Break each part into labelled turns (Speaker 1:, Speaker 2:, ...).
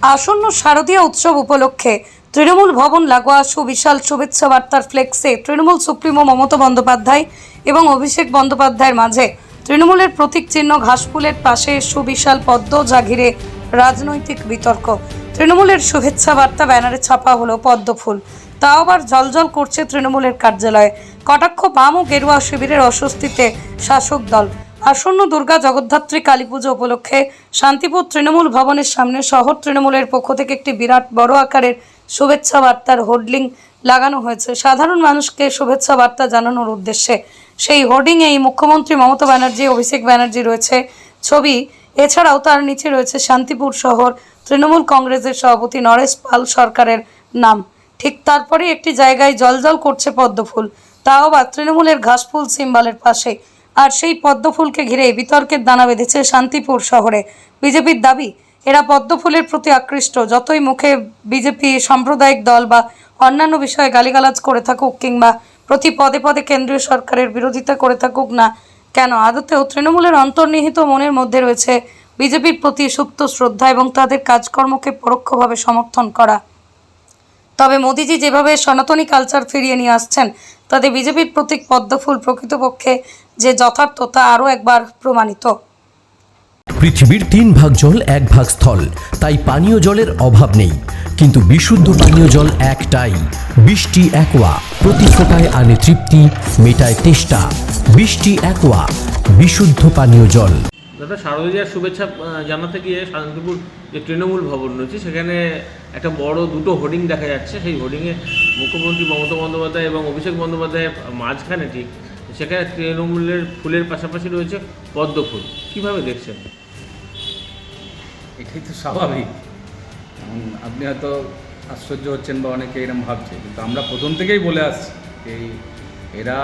Speaker 1: আসন্ন শারদীয় উৎসব উপলক্ষে তৃণমূল ভবন লাগোয়া সুবিশাল শুভেচ্ছা বার্তার ফ্লেক্সে তৃণমূল সুপ্রিমো মমতা বন্দ্যোপাধ্যায় এবং অভিষেক বন্দ্যোপাধ্যায়ের মাঝে তৃণমূলের প্রতীক চিহ্ন ঘাসফুলের পাশে সুবিশাল পদ্ম, যা ঘিরে রাজনৈতিক বিতর্ক। তৃণমূলের শুভেচ্ছা বার্তা ব্যানারে ছাপা হলো পদ্ম ফুল, তাও আবার জ্বলজ্বল করছে তৃণমূলের কার্যালয়ে। কটাক্ষ বাম ও গেরুয়া শিবিরের অস্বস্তিতে শাসক দল। আসন্ন দুর্গা জগদ্ধাত্রী কালী পুজো উপলক্ষে শান্তিপুর তৃণমূল ভবনের সামনে শহর তৃণমূলের পক্ষ থেকে একটি বিরাট বড় আকারের শুভেচ্ছা বার্তার হোর্ডিং লাগানো হয়েছে সাধারণ মানুষকে শুভেচ্ছা বার্তা জানানোর উদ্দেশ্যে। সেই হোর্ডিংয়ে মুখ্যমন্ত্রী মমতা ব্যানার্জি, অভিষেক ব্যানার্জি রয়েছে ছবি। এছাড়াও তার নিচে রয়েছে শান্তিপুর শহর তৃণমূল কংগ্রেসের সভাপতি নরেশ পাল সরকারের নাম। ঠিক তারপরে একটি জায়গায় জ্বলজ্বল করছে পদ্মফুল, তাও আবার তৃণমূলের ঘাসফুল সিম্বলের পাশে। আর সেই পদ্মফুলকে ঘিরে বিতর্কের দানা বেঁধেছে শান্তিপুর শহরে। বিজেপির দাবি, এরা পদ্মফুলের প্রতি আকৃষ্ট। যতই মুখে বিজেপি সাম্প্রদায়িক দল বা অন্যান্য বিষয়ে গালিগালাজ করে থাকুক কিংবা প্রতি পদে পদে কেন্দ্রীয় সরকারের বিরোধিতা করে থাকুক না কেন, আদতেও তৃণমূলের অন্তর্নিহিত মনের মধ্যে রয়েছে বিজেপির প্রতি সুপ্ত শ্রদ্ধা এবং তাদের কাজকর্মকে পরোক্ষভাবে সমর্থন করা। তবে মোদিজি যেভাবে সনাতনী কালচার ফিরিয়ে নিয়ে আসছেন, তাতে বিজেপির প্রতীক পদ্মফুল প্রকৃতপক্ষে যে যথার্থ তা আরও একবার প্রমাণিত।
Speaker 2: পৃথিবীর 3 ভাগ জল 1 ভাগ স্থল, তাই পানীয় জলের অভাব নেই। কিন্তু বিশুদ্ধ পানীয় জল একটাই, বৃষ্টি অ্যাকোয়া। প্রতি ফোঁটায় আনে তৃপ্তি, মেটায় তেষ্টা। বৃষ্টি অ্যাকোয়া, বিশুদ্ধ পানীয় জল।
Speaker 3: দাদা, শারদীয়ার শুভেচ্ছা জানাতে গিয়ে শান্তিপুর যে তৃণমূল ভবন রয়েছে সেখানে একটা বড় দুটো হোর্ডিং দেখা যাচ্ছে। সেই হোর্ডিংয়ে মুখ্যমন্ত্রী মমতা বন্দ্যোপাধ্যায় এবং অভিষেক বন্দ্যোপাধ্যায়ের মাঝখানে ঠিক সেখানে তৃণমূলের ফুলের পাশাপাশি রয়েছে পদ্ম ফুল। কীভাবে দেখছেন?
Speaker 4: এটাই তো স্বাভাবিক। আপনি হয়তো আশ্চর্য হচ্ছেন বা অনেকে এরকম ভাবছে, কিন্তু আমরা প্রথম থেকেই বলে আসছি এই এরা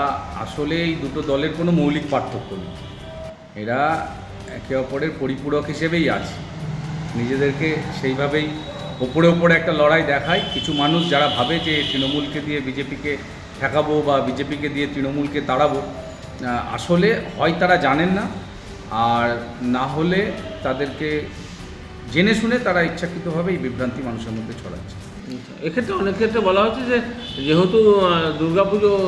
Speaker 4: আসলে এই দুটো দলের কোনো মৌলিক পার্থক্য নেই। এরা একে অপরের পরিপূরক হিসেবেই আছে। নিজেদেরকে সেইভাবেই ওপরে ওপরে একটা লড়াই দেখায় কিছু মানুষ, যারা ভাবে যে তৃণমূলকে দিয়ে বিজেপিকে ঠেকাবো বা বিজেপিকে দিয়ে তৃণমূলকে তাড়াবো। আসলে হয় তারা জানেন না, আর না হলে তাদেরকে জেনে শুনে তারা ইচ্ছাকৃতভাবে এই বিভ্রান্তি মানুষের মধ্যে ছড়াচ্ছে।
Speaker 3: এক্ষেত্রে অনেক ক্ষেত্রে বলা হচ্ছে যে যেহেতু দুর্গাপুজোর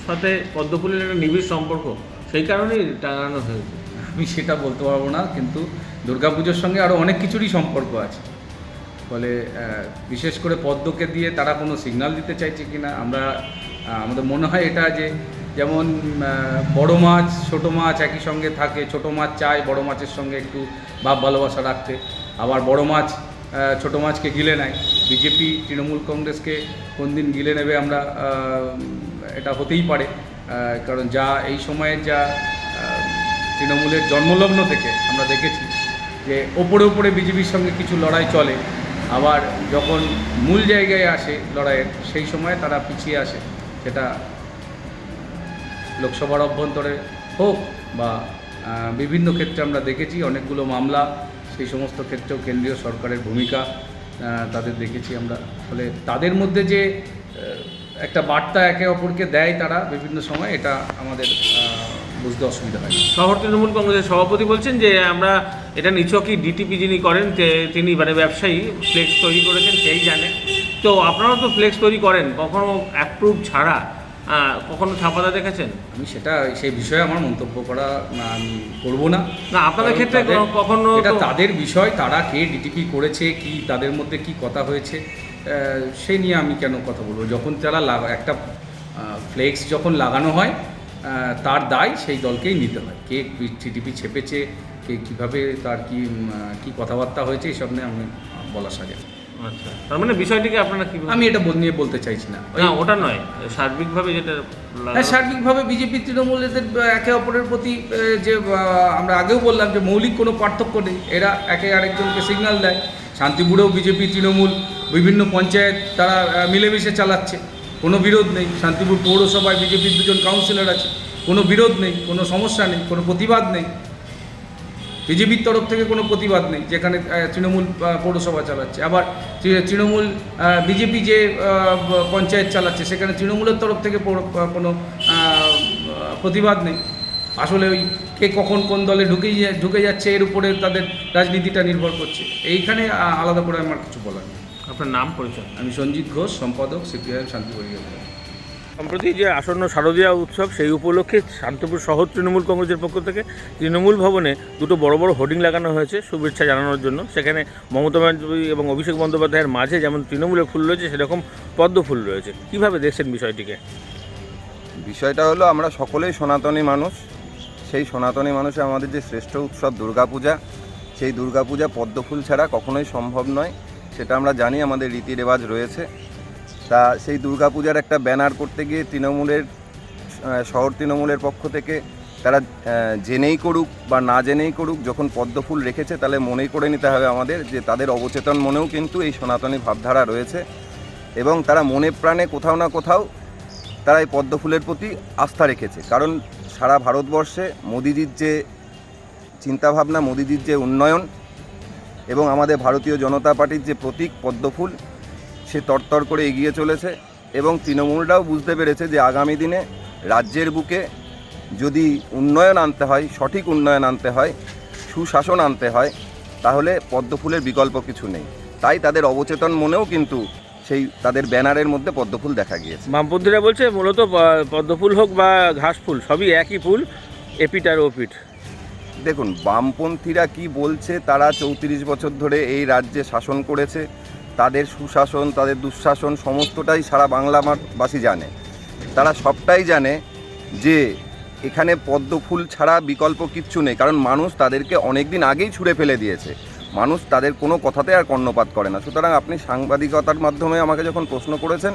Speaker 3: সাথে পদ্মফুলের একটা নিবিড় সম্পর্ক, সেই কারণেই টাঙানো হয়েছে।
Speaker 4: আমি সেটা বলতে পারবো না, কিন্তু দুর্গাপুজোর সঙ্গে আরও অনেক কিছুরই সম্পর্ক আছে। ফলে বিশেষ করে পদ্মকে দিয়ে তারা কোনো সিগন্যাল দিতে চাইছে কি না, আমাদের মনে হয় এটা যে যেমন বড় মাছ ছোট মাছ একই সঙ্গে থাকে, ছোট মাছ চায় বড় মাছের সঙ্গে একটু ভাব ভালোবাসা রাখতে, আবার বড় মাছ ছোট মাছকে গিলে নেয়। বিজেপি তৃণমূল কংগ্রেসকে কোন দিন গিলে নেবে আমরা এটা হতেই পারে, কারণ যা এই সময়ের যা তৃণমূলের জন্মলগ্ন থেকে আমরা দেখেছি যে ওপরে ওপরে বিজেপির সঙ্গে কিছু লড়াই চলে, আবার যখন মূল জায়গায় আসে লড়াইয়ের সেই সময় তারা পিছিয়ে আসে। সেটা লোকসভার অভ্যন্তরে হোক বা বিভিন্ন ক্ষেত্রে আমরা দেখেছি অনেকগুলো মামলা, সেই সমস্ত ক্ষেত্রেও কেন্দ্রীয় সরকারের ভূমিকা তাদের দেখেছি আমরা। ফলে তাদের মধ্যে যে একটা বার্তা একে অপরকে দেয় তারা বিভিন্ন সময়, এটা আমাদের বুঝতে অসুবিধা হয়।
Speaker 3: শহর তৃণমূল কংগ্রেসের সভাপতি বলছেন যে আমরা এটা নিছকই ডিটিপি যিনি করেন তিনি মানে ব্যবসায়ী ফ্লেক্স তৈরি করেছেন সেই জানেন। তো আপনারাও তো ফ্লেক্স তৈরি করেন, কখনো অ্যাপ্রুভ ছাড়া কখনো ছাপাতে দেখেছেন?
Speaker 4: আমি সেই বিষয়ে আমার মন্তব্য করা আমি করবো না।
Speaker 3: আপনাদের ক্ষেত্রে কখনো
Speaker 4: এটা তাদের বিষয়, তারা কে ডিটিপি করেছে, কি তাদের মধ্যে কি কথা হয়েছে সে নিয়ে আমি কেন কথা বলবো। যখন তারা একটা ফ্লেক্স যখন লাগানো হয় তার দায় সেই দলকেই নিতে হয়। কে ডিটিপি ছেপেছে, কে কীভাবে তার কি কথাবার্তা হয়েছে এসব নিয়ে আমি বলা সাজে।
Speaker 3: আচ্ছা, তার মানে বিষয়টিকে আপনারা কি,
Speaker 4: আমি এটা নিয়ে বলতে চাইছি না।
Speaker 3: ওটা নয়, সার্বিকভাবে যেটা
Speaker 4: সার্বিকভাবে বিজেপি তৃণমূল এদের একে অপরের প্রতি যে আমরা আগেও বললাম যে মৌলিক কোনো পার্থক্য নেই। এরা একে আরেকজনকে সিগন্যাল দেয়। শান্তিপুরেও বিজেপি তৃণমূল বিভিন্ন পঞ্চায়েত তারা মিলেমিশে চালাচ্ছে, কোনো বিরোধ নেই। শান্তিপুর পৌরসভায় বিজেপির 2জন কাউন্সিলর আছে, কোনো বিরোধ নেই, কোনো সমস্যা নেই, কোনো প্রতিবাদ নেই। বিজেপির তরফ থেকে কোনো প্রতিবাদ নেই যেখানে তৃণমূল পৌরসভা চালাচ্ছে। আবার তৃণমূল বিজেপি যে পঞ্চায়েত চালাচ্ছে সেখানে তৃণমূলের তরফ থেকে কোনো প্রতিবাদ নেই। আসলে ওই কে কখন কোন দলে ঢুকে যাচ্ছে এর উপরে তাদের রাজনীতিটা নির্ভর করছে। এইখানে আলাদা করে আমার কিছু বলার নেই।
Speaker 3: আপনার নাম পরিচয়?
Speaker 4: আমি সঞ্জিত ঘোষ, সম্পাদক, সিপিআইএম শান্তিপুর এরিয়া।
Speaker 3: সম্প্রতি যে আসন্ন শারদীয়া উৎসব সেই উপলক্ষে শান্তিপুর শহর তৃণমূল কংগ্রেসের পক্ষ থেকে তৃণমূল ভবনে দুটো বড় বড় হোর্ডিং লাগানো হয়েছে শুভেচ্ছা জানানোর জন্য। সেখানে মমতা ব্যানার্জি এবং অভিষেক বন্দ্যোপাধ্যায়ের মাঝে যেমন তৃণমূলের ফুল রয়েছে সেরকম পদ্ম ফুল রয়েছে। কীভাবে দেখছেন বিষয়টিকে?
Speaker 5: বিষয়টা হলো আমরা সকলেই সনাতনী মানুষ। সেই সনাতনী মানুষে আমাদের যে শ্রেষ্ঠ উৎসব দুর্গাপূজা, সেই দুর্গাপূজা পদ্মফুল ছাড়া কখনোই সম্ভব নয়, সেটা আমরা জানি, আমাদের রীতি রেওয়াজ রয়েছে। তা সেই দুর্গাপূজার একটা ব্যানার করতে গিয়ে শহর তৃণমূলের পক্ষ থেকে তারা জেনেই করুক বা না জেনেই করুক, যখন পদ্মফুল রেখেছে তাহলে মনেই করে নিতে হবে আমাদের যে তাদের অবচেতন মনেও কিন্তু এই সনাতনী ভাবধারা রয়েছে এবং তারা মনে প্রাণে কোথাও না কোথাও তারা এই পদ্মফুলের প্রতি আস্থা রেখেছে। কারণ সারা ভারতবর্ষে মোদিজির যে চিন্তাভাবনা, মোদিজির যে উন্নয়ন এবং আমাদের ভারতীয় জনতা পার্টির যে প্রতীক পদ্মফুল, সে তরতর করে এগিয়ে চলেছে এবং তৃণমূলটাও বুঝতে পেরেছে যে আগামী দিনে রাজ্যের বুকে যদি উন্নয়ন আনতে হয়, সঠিক উন্নয়ন আনতে হয়, সুশাসন আনতে হয়, তাহলে পদ্মফুলের বিকল্প কিছু নেই। তাই তাদের অবচেতন মনেও কিন্তু সেই তাদের ব্যানারের মধ্যে পদ্মফুল দেখা গিয়েছে।
Speaker 3: বামপন্থীরা বলছে মূলত পদ্মফুল হোক বা ঘাস ফুল সবই একই ফুল, এপিট আর ওপিট।
Speaker 5: দেখুন, বামপন্থীরা কি বলছে, তারা 34 বছর ধরে এই রাজ্যে শাসন করেছে। তাদের সুশাসন, তাদের দুঃশাসন সমস্তটাই সারা বাংলাবাসী জানে। তারা সবটাই জানে যে এখানে পদ্মফুল ছাড়া বিকল্প কিচ্ছু নেই, কারণ মানুষ তাদেরকে অনেক দিন আগেই ছুঁড়ে ফেলে দিয়েছে। মানুষ তাদের কোনো কথাতে আর কর্ণপাত করে না। সুতরাং আপনি সাংবাদিকতার মাধ্যমে আমাকে যখন প্রশ্ন করেছেন,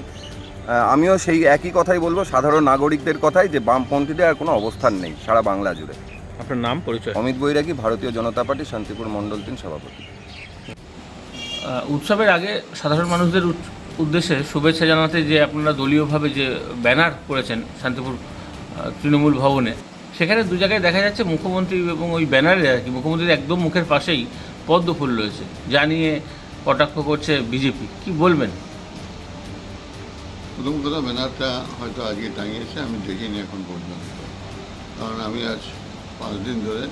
Speaker 5: আমিও সেই একই কথাই বলবো, সাধারণ নাগরিকদের কথাই, যে বামপন্থীদের আর কোনো অবস্থান নেই সারা বাংলা জুড়ে।
Speaker 3: আপনার নাম পরিচয়?
Speaker 5: অমিত বৈরাগী, ভারতীয় জনতা পার্টি শান্তিপুর মণ্ডল 3 সভাপতি।
Speaker 3: উৎসবের আগে সাধারণ মানুষদের উদ্দেশ্যে শুভেচ্ছা জানাতে যে আপনারা দলীয়ভাবে যে ব্যানার করেছেন শান্তিপুর তৃণমূল ভবনে, সেখানে দু জায়গায় দেখা যাচ্ছে মুখ্যমন্ত্রী এবং ওই ব্যানারে আর কি মুখ্যমন্ত্রীর একদম মুখের পাশেই পদ্ম ফুল রয়েছে, যা নিয়ে কটাক্ষ করছে বিজেপি। কি বলবেন?
Speaker 6: প্রথম কথা, ব্যানারটা হয়তো আজকে টাঙিয়েছে, আমি দেখিনি এখন পর্যন্ত, কারণ আমি আজ 5 দিন ধরে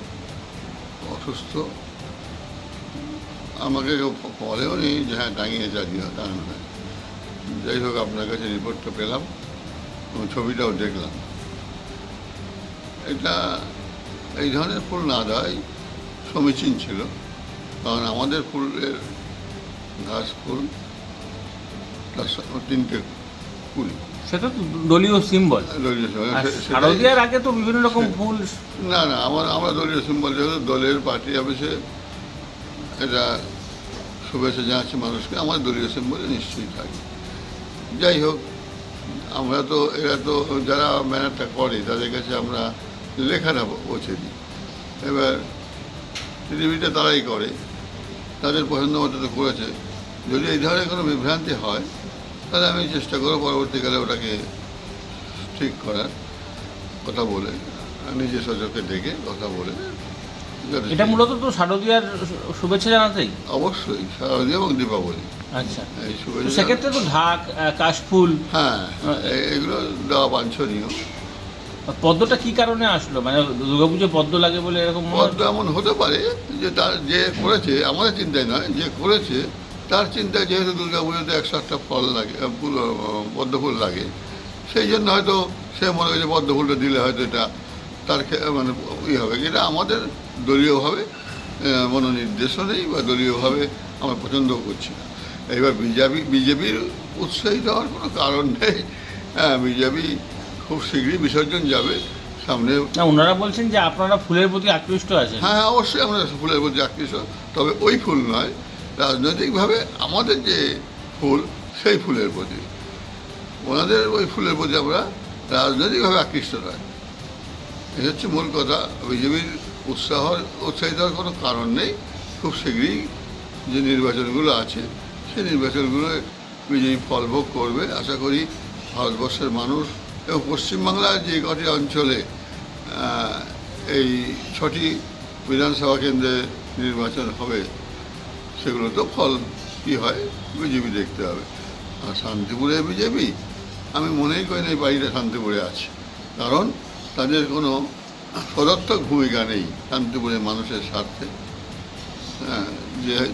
Speaker 6: অসুস্থ। আমাকে কেউ বলেও নেই যে হ্যাঁ টাঙিয়েছে আজকে, টাঙানো হয়। যাই হোক, আপনার কাছে রিপোর্টটা পেলাম এবং ছবিটাও দেখলাম। এটা এই ধরনের ফুল না দেওয়াই সমীচীন ছিল, কারণ আমাদের ফুলের ঘাস ফুল তার 3টে ফুল,
Speaker 3: সেটা তো দলীয় সিম্বল।
Speaker 6: দলীয় সিম্বল।
Speaker 3: শারদীয়ার আগে তো বিভিন্ন রকম ফুল।
Speaker 6: না, আমরা দলীয় সিম্বল, যেহেতু দলের পার্টি অফিসে এটা শুভেচ্ছা জানাচ্ছি মানুষকে, আমার দলীয় সিম্বলে নিশ্চয়ই থাকে। যাই হোক, এরা তো যারা ব্যানারটা করে তাদের কাছে আমরা লেখাটা পৌঁছে দিই। এবার টিভিটা তারাই করে, তাদের পছন্দ মতো তো করেছে। যদি এই ধরনের কোনো বিভ্রান্তি হয় তাহলে আমি চেষ্টা করব পরবর্তীকালে ওটাকে ঠিক করার, কথা বলে, নিজের সচকে ডেকে কথা বলে।
Speaker 3: এটা মূলত তো শারদীয়ার শুভেচ্ছা জানাতেই।
Speaker 6: অবশ্যই শারদীয়া এবং দীপাবলি।
Speaker 3: আচ্ছা,
Speaker 6: এই শুভেচ্ছা,
Speaker 3: সেক্ষেত্রে তো ঢাক, কাশফুল,
Speaker 6: হ্যাঁ, এগুলো দেওয়া বাঞ্ছনীয়।
Speaker 3: পদ্মটা কি কারণে আসলো? মানে দুর্গাপুজো পদ্ম লাগে বলে এরকম?
Speaker 6: পদ্ম এমন হতে পারে যে তার যে করেছে, আমাদের চিন্তায় নয়, যে করেছে তার চিন্তায়, যেহেতু দুর্গাপুজোতে 107টা ফল লাগে, পদ্মফুল লাগে, সেই জন্য হয়তো সে মনে করেছে পদ্মফুলটা দিলে হয়তো এটা তার মানে হবে। এটা আমাদের দলীয়ভাবে মনোনির্দেশও নেই বা দলীয়ভাবে আমরা পছন্দও করছি না। এবার বিজেপির উৎসাহিত হওয়ার কোনো কারণ নেই। হ্যাঁ, বিজেপি খুব শীঘ্রই বিসর্জন যাবে সামনে।
Speaker 3: না, ওনারা বলছেন যে আপনারা ফুলের প্রতি আকৃষ্ট আছেন।
Speaker 6: হ্যাঁ, অবশ্যই আমরা ফুলের প্রতি আকৃষ্ট, তবে ওই ফুল নয়, রাজনৈতিকভাবে আমাদের যে ফুল সেই ফুলের প্রতি। ওনাদের ওই ফুলের প্রতি আমরা রাজনৈতিকভাবে আকৃষ্ট নয়, এই হচ্ছে মূল কথা। বিজেপির উৎসাহিত হওয়ার কোনো কারণ নেই। খুব শীঘ্রই যে নির্বাচনগুলো আছে সেই নির্বাচনগুলো বিজেপি ফলভোগ করবে আশা করি। ভারতবর্ষের মানুষ এবং পশ্চিমবাংলার যে কটি অঞ্চলে এই 6টি বিধানসভা কেন্দ্রে নির্বাচন হবে, সেগুলো তো ফল কী হয় বিজেপি দেখতে হবে। আর শান্তিপুরে বিজেপি, আমি মনেই করি না এই বাড়িটা শান্তিপুরে আছে, কারণ তাদের কোনো সদর্থক ভূমিকা নেই শান্তিপুরের মানুষের স্বার্থে। হ্যাঁ,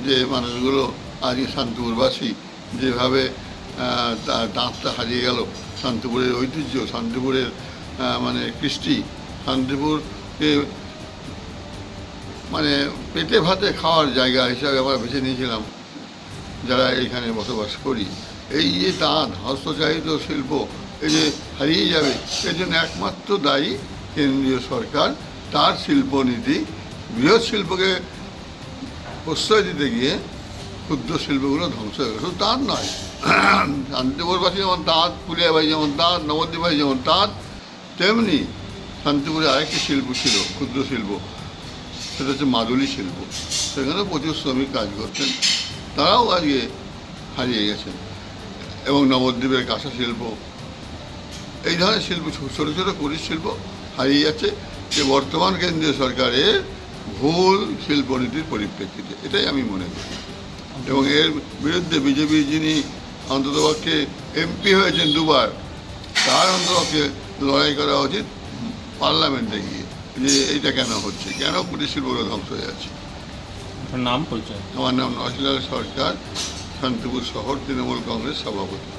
Speaker 6: যে মানুষগুলো আজকে শান্তিপুরবাসী যেভাবে তার দাঁতটা হারিয়ে গেল, শান্তিপুরের ঐতিহ্য, শান্তিপুরের মানে কৃষ্টি, শান্তিপুরকে মানে পেটে ভাতে খাওয়ার জায়গা হিসাবে আমরা বেছে নিয়েছিলাম যারা এখানে বসবাস করি। এই যে তাঁত হস্তচালিত শিল্প এই যে হারিয়ে যাবে, এর জন্য একমাত্র দায়ী কেন্দ্রীয় সরকার, তার শিল্পনীতি। বৃহৎ শিল্পকে প্রশ্রয় দিতে গিয়ে ক্ষুদ্র শিল্পগুলো ধ্বংস হয়ে গেল। শুধু তাঁত নয়, শান্তিপুরবাসী যেমন তাঁত, ফুলিয়াবাই যেমন তাঁত, নবদ্বীপবাই যেমন তাঁত, তেমনি শান্তিপুরে আরেকটি শিল্প ছিল, ক্ষুদ্র শিল্প, সেটা হচ্ছে মাদুলি শিল্প। সেখানে প্রচুর শ্রমিক কাজ করতেন, তারাও আজকে হারিয়ে গেছেন। এবং নবদ্বীপের কাঁসা শিল্প, এই ধরনের শিল্প, ছোটো ছোটো কুটির শিল্প হারিয়ে যাচ্ছে, যে বর্তমান কেন্দ্রীয় সরকারের ভুল শিল্পনীতির পরিপ্রেক্ষিতে, এটাই আমি মনে করি। এবং এর বিরুদ্ধে বিজেপির যিনি অন্ততপক্ষে এমপি হয়েছেন দুবার, তার অন্ততপক্ষে লড়াই করা উচিত পার্লামেন্টে গিয়ে, যে এইটা কেন হচ্ছে, কেন কুটির শিল্পগুলো ধ্বংস হয়ে যাচ্ছে।
Speaker 3: নাম পরিচয়?
Speaker 6: আমার নাম নরসিংহ সরকার, শান্তিপুর শহর তৃণমূল কংগ্রেস সভাপতি।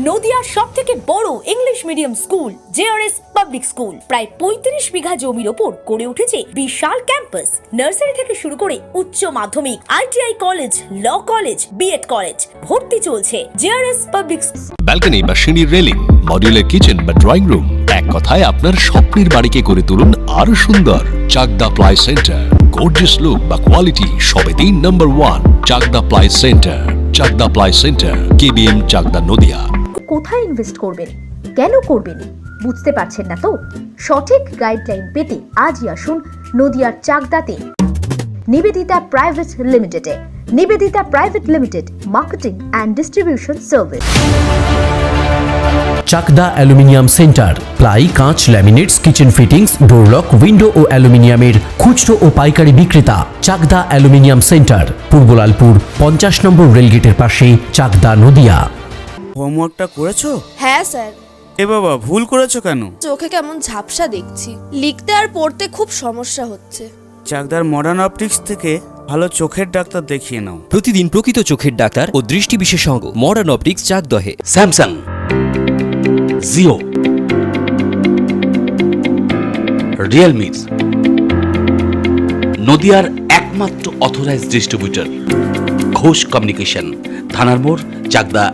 Speaker 7: নদিয়ার সব থেকে বড় English medium school JRS public school প্রায় 35 বিঘা জমির ওপর গড়ে উঠেছে বিশাল ক্যাম্পাস। নার্সারি থেকে শুরু করে উচ্চ মাধ্যমিক, ITI college, law college, B Ed college, ভর্তি চলছে। জেআরএস পাবলিক
Speaker 2: ব্যালকনি বা সিঁড়ির রেলিং, মডিউলার কিচেন বা ড্রয়িং রুম, এক কথায় আপনার স্বপ্নের বাড়িকে করে তুলুন আরো সুন্দর। Chakdah ply centre, gorgeous look বা কোয়ালিটি সবে 3 number 1 Chakdah ply centre. Chakdah ply centre, KBM, Chakdah, Nadia.
Speaker 7: কোথায় ইনভেস্ট করবেন, কেন করবেন বুঝতে পারছেন না তো? সঠিক গাইডলাইন পেতে আজই আসুন নদিয়ার চাকদাতে নিবেদিতা প্রাইভেট লিমিটেডে। Nivedita private limited, marketing and distribution service.
Speaker 2: Chakdah aluminium centre, ply, কাঁচ, laminates, kitchen fittings, door lock, window ও অ্যালুমিনিয়ামের খুচরো ও পাইকারি বিক্রেতা। চাকদা অ্যালুমিনিয়াম সেন্টার, পূর্বলালপুর 50 নম্বর রেলগেটের পাশে, চাকদা, নদিয়া।
Speaker 8: হোমওয়ার্কটা করেছো?
Speaker 9: হ্যাঁ স্যার।
Speaker 8: এ বাবা, ভুল করেছো কেন?
Speaker 9: চোখে কেমন ঝাপসা দেখছি, লিখতে আর পড়তে খুব সমস্যা হচ্ছে।
Speaker 8: চাকদার মডার্ন অপটিক্স থেকে ভালো চোখের ডাক্তার দেখিয়ে নাও।
Speaker 10: প্রতিদিন প্রকৃত চোখের ডাক্তার ও দৃষ্টি বিশেষজ্ঞ মডার্ন অপটিক্স, চাকদহে।
Speaker 11: স্যামসাং, জিও, রিয়েলমি, নদিয়ার একমাত্র অথরাইজড ডিস্ট্রিবিউটর ঘোষ কমিউনিকেশন, থানার মোড়, চাকদা,